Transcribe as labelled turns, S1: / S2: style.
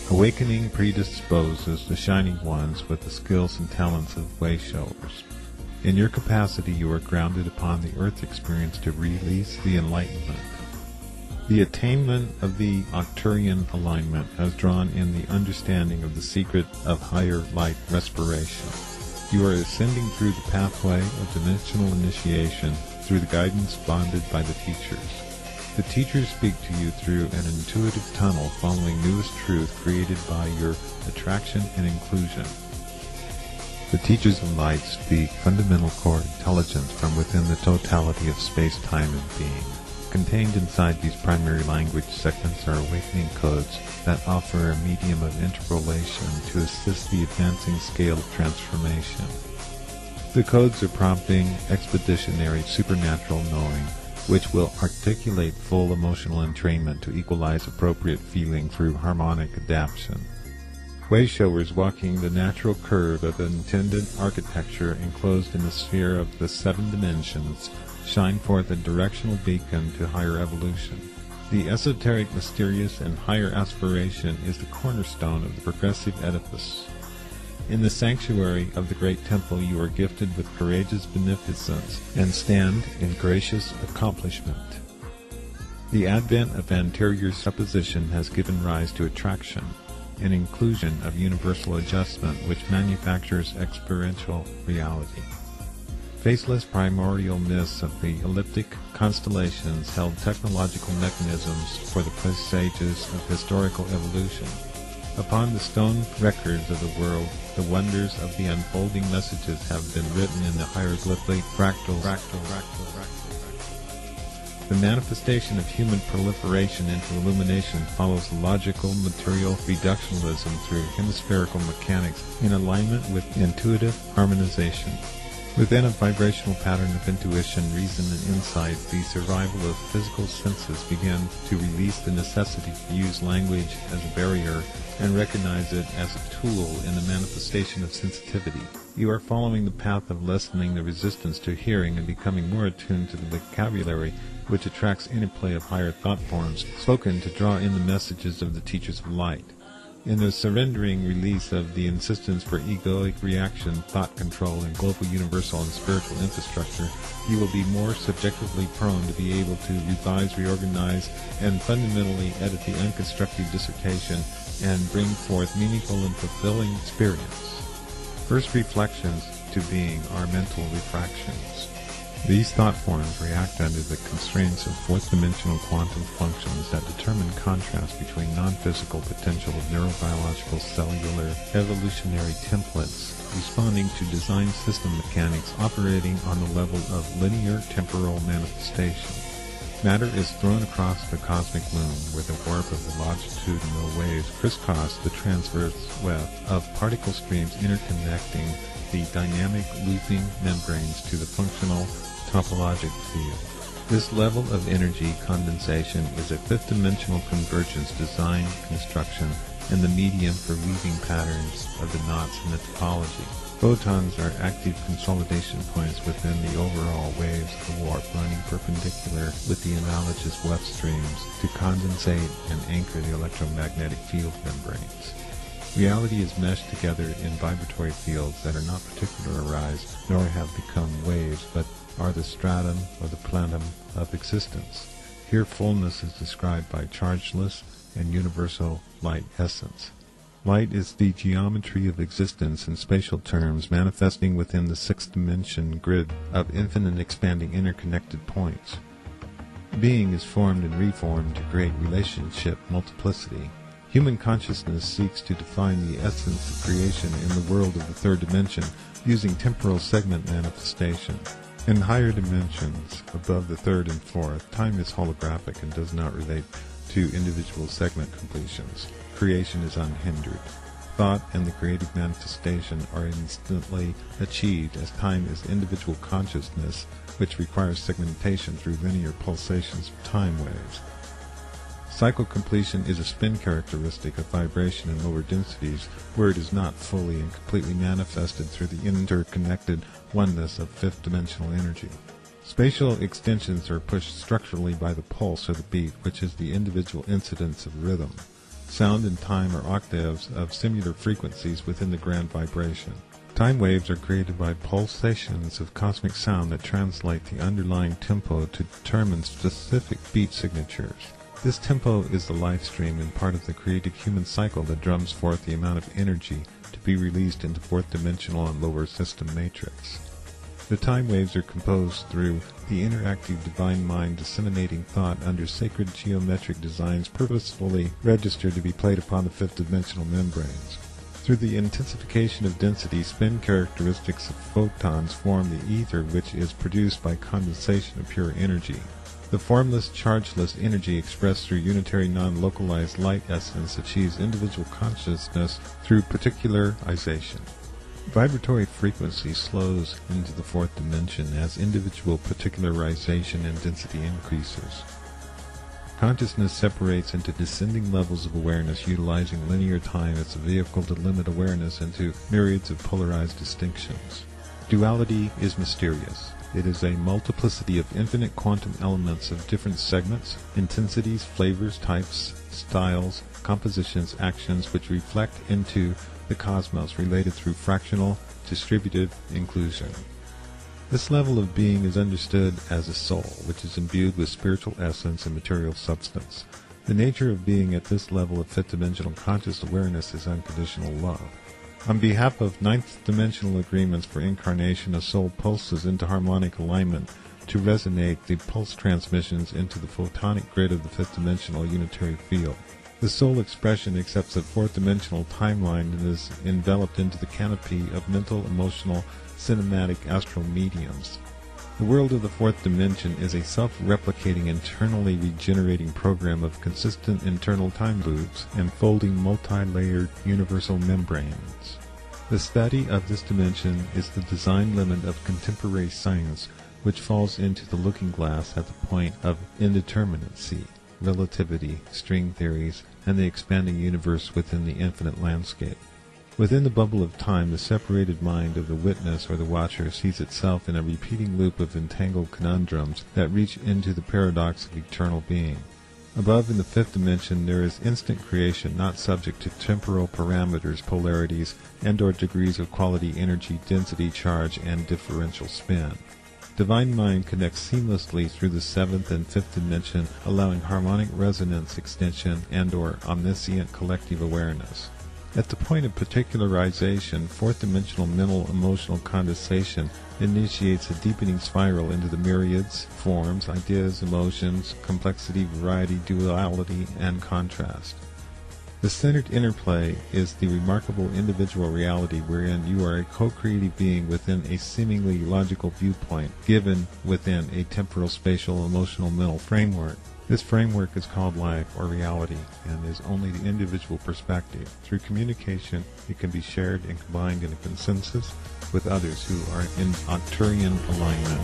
S1: Awakening predisposes the shining ones with the skills and talents of way showers. In your capacity, you are grounded upon the earth experience to release the enlightenment. The attainment of the Arcturian alignment has drawn in the understanding of the secret of higher light respiration. You are ascending through the pathway of dimensional initiation through the guidance bonded by the teachers. The teachers speak to you through an intuitive tunnel following newest truth created by your attraction and inclusion. The teachers of light speak fundamental core intelligence from within the totality of space-time and being. Contained inside these primary language segments are awakening codes that offer a medium of interpolation to assist the advancing scale of transformation. The codes are prompting expeditionary supernatural knowing, which will articulate full emotional entrainment to equalize appropriate feeling through harmonic adaptation. Way showers walking the natural curve of intended architecture enclosed in the sphere of the 7 dimensions shine forth a directional beacon to higher evolution. The esoteric, mysterious, and higher aspiration is the cornerstone of the progressive edifice. In the sanctuary of the great temple you are gifted with courageous beneficence and stand in gracious accomplishment. The advent of anterior supposition has given rise to attraction, an inclusion of universal adjustment which manufactures experiential reality. Faceless primordial mists of the elliptic constellations held technological mechanisms for the presages of historical evolution. Upon the stone records of the world, the wonders of the unfolding messages have been written in the hieroglyphic fractal. The manifestation of human proliferation into illumination follows logical material reductionism through hemispherical mechanics in alignment with intuitive harmonization. Within a vibrational pattern of intuition, reason, and insight, the survival of physical senses began to release the necessity to use language as a barrier and recognize it as a tool in the manifestation of sensitivity. You are following the path of lessening the resistance to hearing and becoming more attuned to the vocabulary which attracts interplay of higher thought forms spoken to draw in the messages of the teachers of light. In the surrendering release of the insistence for egoic reaction, thought control, and global universal and spiritual infrastructure, you will be more subjectively prone to be able to revise, reorganize, and fundamentally edit the unconstructive dissertation and bring forth meaningful and fulfilling experience. First reflections to being are mental refractions. These thought forms react under the constraints of fourth-dimensional quantum functions that determine contrast between non-physical potential of neurobiological cellular evolutionary templates, responding to design system mechanics operating on the level of linear temporal manifestation. Matter is thrown across the cosmic loom where the warp of the longitudinal waves crisscross the transverse web of particle streams interconnecting the dynamic looping membranes to the functional topologic field. This level of energy condensation is a fifth-dimensional convergence design, construction, and the medium for weaving patterns of the knots in the topology. Photons are active consolidation points within the overall waves of the warp running perpendicular with the analogous web streams to condensate and anchor the electromagnetic field membranes. Reality is meshed together in vibratory fields that are not particularized nor have become waves, but are the stratum or the plenum of existence. Here fullness is described by chargeless and universal light essence. Light is the geometry of existence in spatial terms, manifesting within the sixth-dimension grid of infinite expanding interconnected points. Being is formed and reformed to create relationship multiplicity. Human consciousness seeks to define the essence of creation in the world of the third dimension using temporal segment manifestation. In higher dimensions, above the third and fourth, time is holographic and does not relate to individual segment completions. Creation is unhindered. Thought and the creative manifestation are instantly achieved as time is individual consciousness, which requires segmentation through linear pulsations of time waves. Cycle completion is a spin characteristic of vibration in lower densities, where it is not fully and completely manifested through the interconnected oneness of fifth-dimensional energy. Spatial extensions are pushed structurally by the pulse or the beat, which is the individual incidence of rhythm. Sound and time are octaves of similar frequencies within the grand vibration. Time waves are created by pulsations of cosmic sound that translate the underlying tempo to determine specific beat signatures. This tempo is the life stream and part of the created human cycle that drums forth the amount of energy to be released into fourth-dimensional and lower system matrix. The time waves are composed through the interactive divine mind disseminating thought under sacred geometric designs purposefully registered to be played upon the fifth-dimensional membranes. Through the intensification of density, spin characteristics of photons form the ether, which is produced by condensation of pure energy. The formless, chargeless energy expressed through unitary non-localized light essence achieves individual consciousness through particularization. Vibratory frequency slows into the fourth dimension as individual particularization and density increases. Consciousness separates into descending levels of awareness, utilizing linear time as a vehicle to limit awareness into myriads of polarized distinctions. Duality is mysterious. It is a multiplicity of infinite quantum elements of different segments, intensities, flavors, types, styles, compositions, actions which reflect into the cosmos related through fractional, distributive inclusion. This level of being is understood as a soul, which is imbued with spiritual essence and material substance. The nature of being at this level of fifth-dimensional conscious awareness is unconditional love. On behalf of ninth-dimensional agreements for incarnation, a soul pulses into harmonic alignment to resonate the pulse transmissions into the photonic grid of the fifth-dimensional unitary field. The soul expression accepts a fourth-dimensional timeline and is enveloped into the canopy of mental, emotional, cinematic astral mediums. The world of the fourth dimension is a self-replicating, internally regenerating program of consistent internal time loops and folding multi-layered universal membranes. The study of this dimension is the design limit of contemporary science, which falls into the looking glass at the point of indeterminacy, relativity, string theories, and the expanding universe within the infinite landscape. Within the bubble of time, the separated mind of the witness or the watcher sees itself in a repeating loop of entangled conundrums that reach into the paradox of eternal being. Above in the fifth dimension there is instant creation, not subject to temporal parameters, polarities, and/or degrees of quality, energy, density, charge, and differential spin. Divine Mind connects seamlessly through the seventh and fifth dimension, allowing harmonic resonance extension and/or omniscient collective awareness. At the point of particularization, fourth-dimensional mental emotional condensation initiates a deepening spiral into the myriads, forms, ideas, emotions, complexity, variety, duality, and contrast. The centered interplay is the remarkable individual reality wherein you are a co-creative being within a seemingly logical viewpoint, given within a temporal, spatial, emotional, mental framework. This framework is called life or reality and is only the individual perspective. Through communication, it can be shared and combined in a consensus with others who are in Arcturian alignment.